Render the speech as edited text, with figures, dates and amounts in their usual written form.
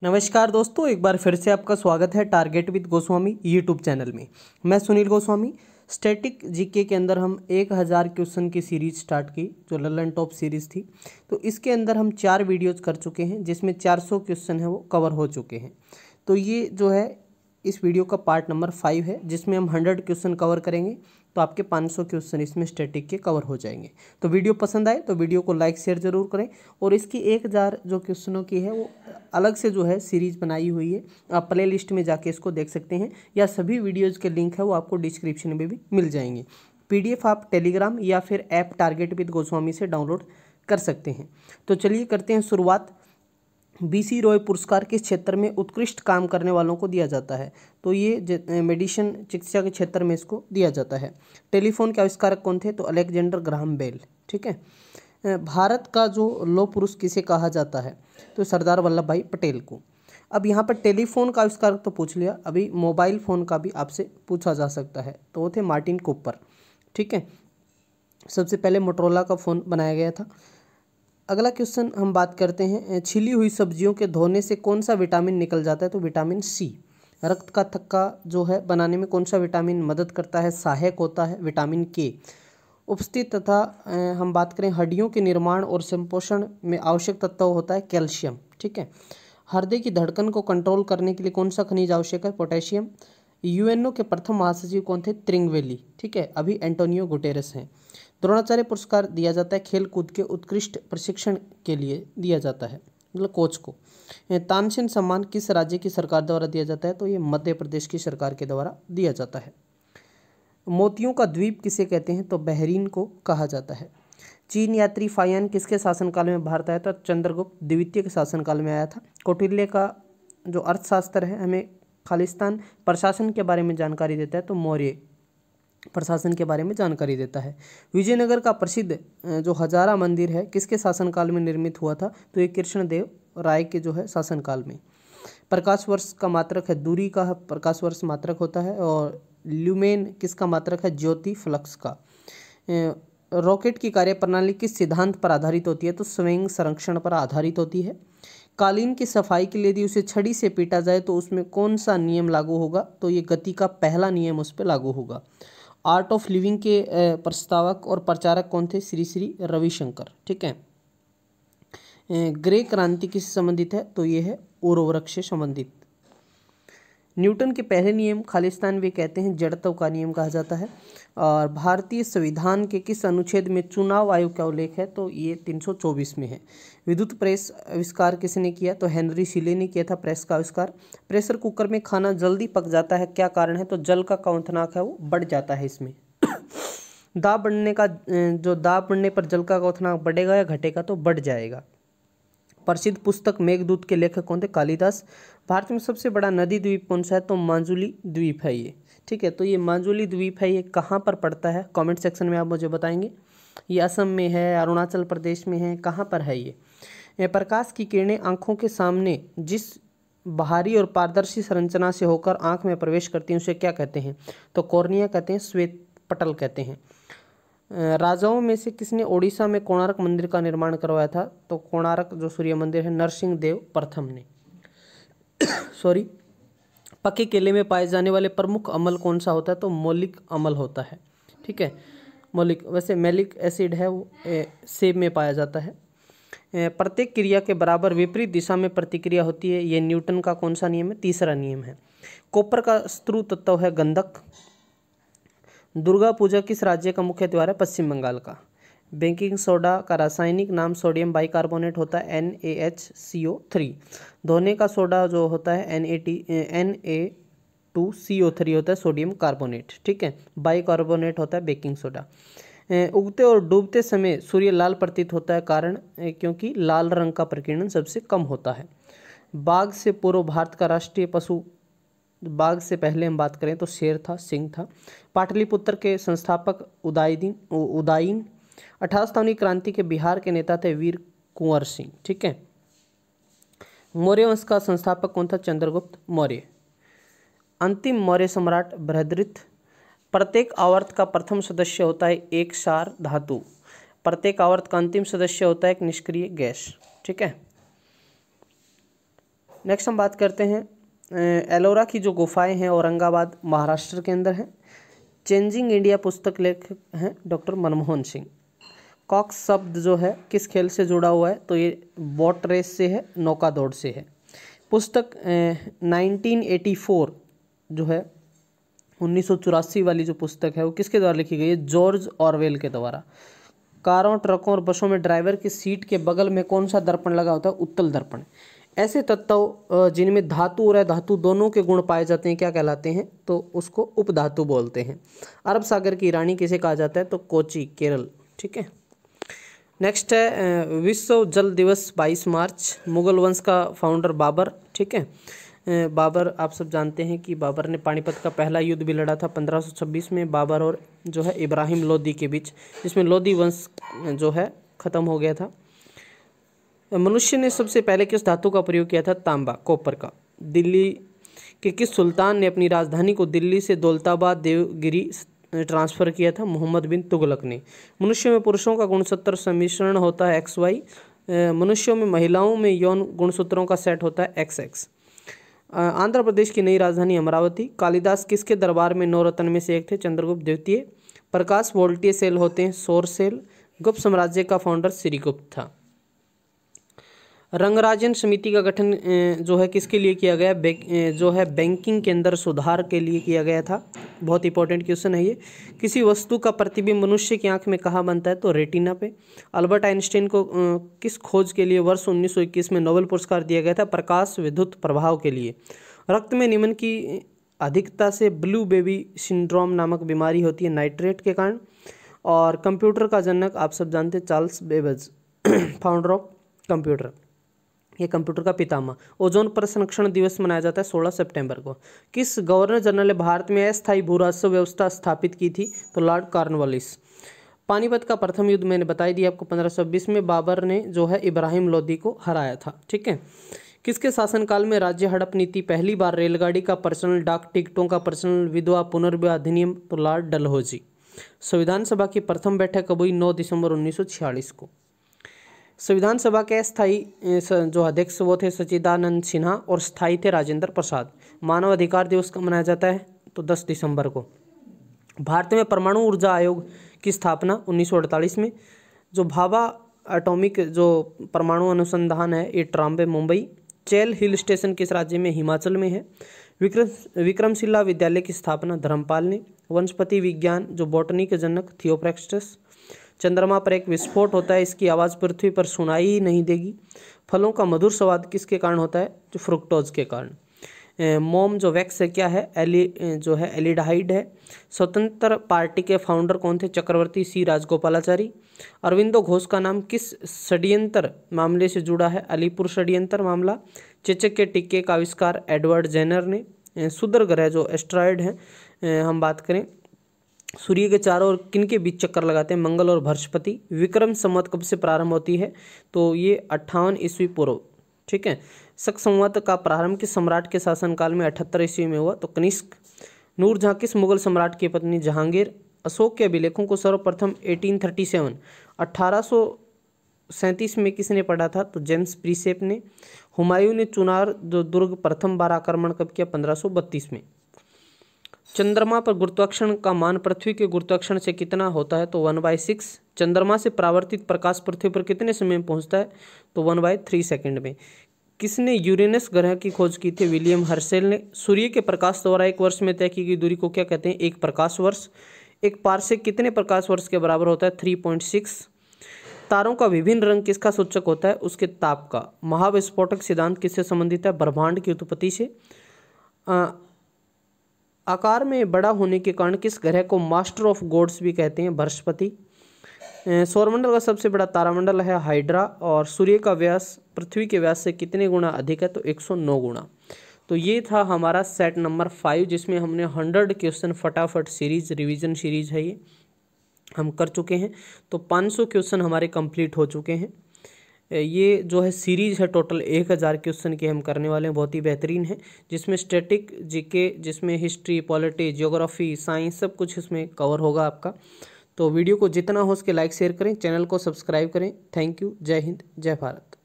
नमस्कार दोस्तों, एक बार फिर से आपका स्वागत है target with Goswami YouTube channel में। मैं सुनील गोस्वामी। स्टैटिक जीके के अंदर हम 1000 क्वेश्चन की सीरीज स्टार्ट की, जो ललन टॉप सीरीज़ थी। तो इसके अंदर हम 4 वीडियोज़ कर चुके हैं, जिसमें 400 क्वेश्चन है वो कवर हो चुके हैं। तो ये जो है इस वीडियो का पार्ट नंबर 5 है, जिसमें हम 100 क्वेश्चन कवर करेंगे। तो आपके 500 क्वेश्चन इसमें स्टैटिक के कवर हो जाएंगे। तो वीडियो पसंद आए तो वीडियो को लाइक शेयर जरूर करें। और इसकी 1000 जो क्वेश्चनों की है वो अलग से जो है सीरीज बनाई हुई है, आप प्ले लिस्ट में जाके इसको देख सकते हैं, या सभी वीडियोज़ के लिंक है वो आपको डिस्क्रिप्शन में भी मिल जाएंगे। PDF आप टेलीग्राम या फिर ऐप टारगेट विद गोस्वामी से डाउनलोड कर सकते हैं। तो चलिए करते हैं शुरुआत। BC रॉय पुरस्कार किस क्षेत्र में उत्कृष्ट काम करने वालों को दिया जाता है? तो ये मेडिसिन चिकित्सा के क्षेत्र में इसको दिया जाता है। टेलीफोन के आविष्कारक कौन थे? तो अलेक्जेंडर ग्राहम बेल। ठीक है। भारत का जो लौह पुरुष किसे कहा जाता है? तो सरदार वल्लभ भाई पटेल को। अब यहाँ पर टेलीफोन का आविष्कारक तो पूछ लिया, अभी मोबाइल फ़ोन का भी आपसे पूछा जा सकता है। तो वो थे मार्टिन कूपर। ठीक है, सबसे पहले मोटरोला का फ़ोन बनाया गया था। अगला क्वेश्चन हम बात करते हैं, छिली हुई सब्जियों के धोने से कौन सा विटामिन निकल जाता है? तो विटामिन C। रक्त का थक्का जो है बनाने में कौन सा विटामिन मदद करता है? सहायक होता है विटामिन K। उपस्थित तथा हम बात करें हड्डियों के निर्माण और संपोषण में आवश्यक तत्व होता है कैल्शियम। ठीक है। हृदय की धड़कन को कंट्रोल करने के लिए कौन सा खनिज आवश्यक है? पोटेशियम। UNO के प्रथम महासचिव कौन थे? त्रिंगवेली। ठीक है, अभी एंटोनियो गुटेरेस हैं। द्रोणाचार्य पुरस्कार दिया जाता है खेल कूद के उत्कृष्ट प्रशिक्षण के लिए दिया जाता है, मतलब कोच को। तानसेन सम्मान किस राज्य की सरकार द्वारा दिया जाता है? तो ये मध्य प्रदेश की सरकार के द्वारा दिया जाता है। मोतियों का द्वीप किसे कहते हैं? तो बहरीन को कहा जाता है। चीन यात्री फायान किसके शासनकाल में भारत आया था? चंद्रगुप्त द्वितीय के शासनकाल में आया था। कौटिल्य का जो अर्थशास्त्र है हमें खालिस्तान प्रशासन के बारे में जानकारी देता है, तो मौर्य प्रशासन के बारे में जानकारी देता है। विजयनगर का प्रसिद्ध जो हजारा मंदिर है किसके शासनकाल में निर्मित हुआ था? तो ये कृष्णदेव राय के जो है शासनकाल में। प्रकाश वर्ष का मात्रक है, दूरी का प्रकाश वर्ष मात्रक होता है। और ल्यूमेन किसका मात्रक है? ज्योति फ्लक्स का। रॉकेट की कार्यप्रणाली किस सिद्धांत पर आधारित होती है? तो स्वयं संरक्षण पर आधारित होती है। कालीन की सफाई के लिए यदि उसे छड़ी से पीटा जाए तो उसमें कौन सा नियम लागू होगा? तो ये गति का पहला नियम उस पर लागू होगा। आर्ट ऑफ लिविंग के प्रस्तावक और प्रचारक कौन थे? श्री श्री रविशंकर। ठीक है। ग्रे क्रांति किससे संबंधित है? तो ये है उर्वरक से संबंधित। न्यूटन के पहले नियम खालिस्तान भी कहते हैं, जड़त्व का नियम कहा जाता है। और भारतीय संविधान के किस अनुच्छेद में चुनाव आयोग का उल्लेख है? तो ये 324 में है। विद्युत प्रेस आविष्कार किसने किया? तो हेनरी शीले ने किया था प्रेस का आविष्कार। प्रेशर कुकर में खाना जल्दी पक जाता है, क्या कारण है? तो जल का क्वथनांक है वो बढ़ जाता है इसमें। दाब बढ़ने पर जल का क्वथनांक बढ़ेगा या घटेगा? तो बढ़ जाएगा। प्रसिद्ध पुस्तक मेघदूत के लेखक कौन थे? कालिदास। भारत में सबसे बड़ा नदी द्वीप कौन सा है? तो माजुली द्वीप है ये। ठीक है, तो ये माजुली द्वीप है, ये कहाँ पर पड़ता है? कमेंट सेक्शन में आप मुझे बताएंगे। ये असम में है, अरुणाचल प्रदेश में है, कहाँ पर है ये? प्रकाश की किरणें आंखों के सामने जिस बाहरी और पारदर्शी संरचना से होकर आंख में प्रवेश करती हैं उसे क्या कहते हैं? तो कॉर्निया कहते हैं, श्वेत पटल कहते हैं। राजाओं में से किसने ओडिशा में कोणार्क मंदिर का निर्माण करवाया था? तो कोणार्क जो सूर्य मंदिर है नरसिंह देव प्रथम ने। सॉरी। पके केले में पाए जाने वाले प्रमुख अम्ल कौन सा होता है? तो मौलिक अम्ल होता है। ठीक है, मौलिक। वैसे मैलिक एसिड है वो सेब में पाया जाता है। प्रत्येक क्रिया के बराबर विपरीत दिशा में प्रतिक्रिया होती है, ये न्यूटन का कौन सा नियम है? तीसरा नियम है। कॉपर का स्रोत तत्व है गंधक। दुर्गा पूजा किस राज्य का मुख्य त्योहार है? पश्चिम बंगाल का। बेकिंग सोडा का रासायनिक नाम सोडियम बाइकार्बोनेट होता है, NaHCO3। धोने का सोडा जो होता है Na2CO3 होता है, सोडियम कार्बोनेट। ठीक है, बाइकार्बोनेट होता है बेकिंग सोडा। उगते और डूबते समय सूर्य लाल प्रतीत होता है, कारण क्योंकि लाल रंग का प्रकीर्णन सबसे कम होता है। बाघ से पूर्व भारत का राष्ट्रीय पशु, बाघ से पहले हम बात करें तो शेर था, सिंह था। पाटलिपुत्र के संस्थापक उदायन। 18वीं क्रांति के बिहार के नेता थे वीर कुंवर सिंह। ठीक है। मौर्य वंश का संस्थापक कौन था? चंद्रगुप्त मौर्य। अंतिम मौर्य सम्राट बृहद्रथ। प्रत्येक आवर्त का प्रथम सदस्य होता है एक क्षार धातु। प्रत्येक आवर्त का अंतिम सदस्य होता है एक निष्क्रिय गैस। ठीक है। नेक्स्ट हम बात करते हैं एलोरा की जो गुफाएं हैं औरंगाबाद महाराष्ट्र के अंदर हैं। चेंजिंग इंडिया पुस्तक लेखक हैं डॉक्टर मनमोहन सिंह। कॉक्स शब्द जो है किस खेल से जुड़ा हुआ है, तो ये बोट रेस से है, नौका दौड़ से है। पुस्तक 1984 जो है 1984 वाली जो पुस्तक है वो किसके द्वारा लिखी गई है, जॉर्ज ऑरवेल के द्वारा। कारों, ट्रकों और बसों में ड्राइवर की सीट के बगल में कौन सा दर्पण लगा होता है, उत्तल दर्पण। ऐसे तत्व जिनमें धातु और अधातु दोनों के गुण पाए जाते हैं क्या कहलाते हैं, तो उसको उपधातु बोलते हैं। अरब सागर की रानी किसे कहा जाता है, तो कोची, केरल। ठीक है। नेक्स्ट है विश्व जल दिवस 22 मार्च। मुगल वंश का फाउंडर बाबर। ठीक है। बाबर आप सब जानते हैं कि बाबर ने पानीपत का पहला युद्ध भी लड़ा था 1526 में, बाबर और जो है इब्राहिम लोदी के बीच, जिसमें लोदी वंश जो है ख़त्म हो गया था। मनुष्य ने सबसे पहले किस धातु का प्रयोग किया था, तांबा, कॉपर का। दिल्ली के किस सुल्तान ने अपनी राजधानी को दिल्ली से दौलताबाद देवगिरी ट्रांसफ़र किया था, मोहम्मद बिन तुगलक ने। मनुष्य में पुरुषों का गुणसूत्र सम्मिश्रण होता है XY। मनुष्यों में महिलाओं में यौन गुणसूत्रों का सेट होता है XX। आंध्र प्रदेश की नई राजधानी अमरावती। कालिदास किसके दरबार में 9 रत्न में से एक थे, चंद्रगुप्त द्वितीय। प्रकाश वोल्टीय सेल होते हैं, सौर सेल। गुप्त साम्राज्य का फाउंडर श्रीगुप्त था। रंगराजन समिति का गठन जो है किसके लिए किया गया, जो है बैंकिंग के अंदर सुधार के लिए किया गया था। बहुत इंपॉर्टेंट क्वेश्चन है ये। किसी वस्तु का प्रतिबिंब मनुष्य की आंख में कहाँ बनता है, तो रेटिना पे। अल्बर्ट आइंस्टीन को किस खोज के लिए वर्ष 1921 में नोबेल पुरस्कार दिया गया था, प्रकाश विद्युत प्रभाव के लिए। रक्त में निमन की अधिकता से ब्लू बेबी सिंड्रोम नामक बीमारी होती है, नाइट्रेट के कारण। और कंप्यूटर का जनक आप सब जानते हैं Charles Babbage, founder of computer, ये कंप्यूटर का पितामह। ओजोन पर संरक्षण दिवस मनाया जाता है 16 सितंबर को। किस गवर्नर जनरल ने भारत में अस्थायी भू राजस्व व्यवस्था स्थापित की थी, तो लॉर्ड कॉर्नवालिस। पानीपत का प्रथम युद्ध मैंने बताई दी आपको 1526 में बाबर ने जो है इब्राहिम लोदी को हराया था। ठीक है। किसके शासनकाल में राज्य हड़प नीति, पहली बार रेलगाड़ी का पर्सनल, डाक टिकटों का पर्सनल, विधवा पुनर्विवाह अधिनियम, तो लॉर्ड डलहौजी। संविधान सभा की प्रथम बैठक कब हुई, 9 दिसंबर 1946 को। संविधान सभा के स्थायी जो अध्यक्ष वो थे सच्चिदानंद सिन्हा और स्थायी थे राजेंद्र प्रसाद। मानव अधिकार दिवस कब मनाया जाता है, तो 10 दिसंबर को। भारत में परमाणु ऊर्जा आयोग की स्थापना 1948 में। जो भाभा एटॉमिक जो परमाणु अनुसंधान है ये ट्राम्बे, मुंबई। चैल हिल स्टेशन किस राज्य में, हिमाचल में है। विक्रमशिला विद्यालय की स्थापना धर्मपाल ने। वनस्पति विज्ञान जो बॉटनी के जनक थियोफ्रैक्सटस। चंद्रमा पर एक विस्फोट होता है, इसकी आवाज़ पृथ्वी पर सुनाई ही नहीं देगी। फलों का मधुर स्वाद किसके कारण होता है, जो फ्रुक्टोज के कारण। मोम जो वैक्स है क्या है, जो है एलिडाहाइड है। स्वतंत्र पार्टी के फाउंडर कौन थे, चक्रवर्ती सी राजगोपालाचारी। अरविंदो घोष का नाम किस षड्यंत्र मामले से जुड़ा है, अलीपुर षड्यंत्र मामला। चेचक के टिक्के का आविष्कार एडवर्ड जेनर ने। क्षुद्र ग्रह जो एस्ट्रॉयड है हम बात करें, सूर्य के चारों ओर किन के बीच चक्कर लगाते हैं, मंगल और बृहस्पति। विक्रम संवत कब से प्रारंभ होती है, तो ये 58 ईस्वी पूर्व। ठीक है। शक संवत का प्रारंभ किस सम्राट के शासनकाल में, 78 ईस्वी में हुआ, तो कनिष्क। नूरजहां किस मुगल सम्राट की पत्नी, जहांगीर। अशोक के अभिलेखों को सर्वप्रथम 1837 में किसने पढ़ा था, तो जेम्स प्रीसेप ने। हुमायूं ने चुनार जो दुर्ग प्रथम बार आक्रमण कब किया, 1532 में। चंद्रमा पर गुरुत्वाकर्षण का मान पृथ्वी के गुरुत्वाकर्षण से कितना होता है, तो 1/6। चंद्रमा से परावर्तित प्रकाश पृथ्वी पर कितने समय में पहुंचता है, तो 1/3 सेकंड में। किसने यूरेनस ग्रह की खोज की थी, विलियम हर्शेल ने। सूर्य के प्रकाश द्वारा एक वर्ष में तय की गई दूरी को क्या कहते हैं, एक प्रकाश वर्ष। एक पारसेक कितने प्रकाश वर्ष के बराबर होता है, 3.6। तारों का विभिन्न रंग किसका सूचक होता है, उसके ताप का। महाविस्फोटक सिद्धांत किससे संबंधित है, ब्रह्मांड की उत्पत्ति से। आकार में बड़ा होने के कारण किस ग्रह को मास्टर ऑफ गॉड्स भी कहते हैं, बृहस्पति। सौरमंडल का सबसे बड़ा तारामंडल है हाइड्रा। और सूर्य का व्यास पृथ्वी के व्यास से कितने गुना अधिक है, तो 109 गुना। तो ये था हमारा सेट नंबर 5 जिसमें हमने 100 क्वेश्चन फटाफट सीरीज, रिवीजन सीरीज है ये हम कर चुके हैं। तो 500 क्वेश्चन हमारे कंप्लीट हो चुके हैं। ये जो है सीरीज है टोटल 1000 क्वेश्चन के हम करने वाले हैं, बहुत ही बेहतरीन है, जिसमें स्टैटिक, जीके, जिसमें हिस्ट्री, पॉलिटी, ज्योग्राफी, साइंस सब कुछ इसमें कवर होगा आपका। तो वीडियो को जितना हो उसके लाइक शेयर करें, चैनल को सब्सक्राइब करें। Thank you. जय हिंद, जय भारत।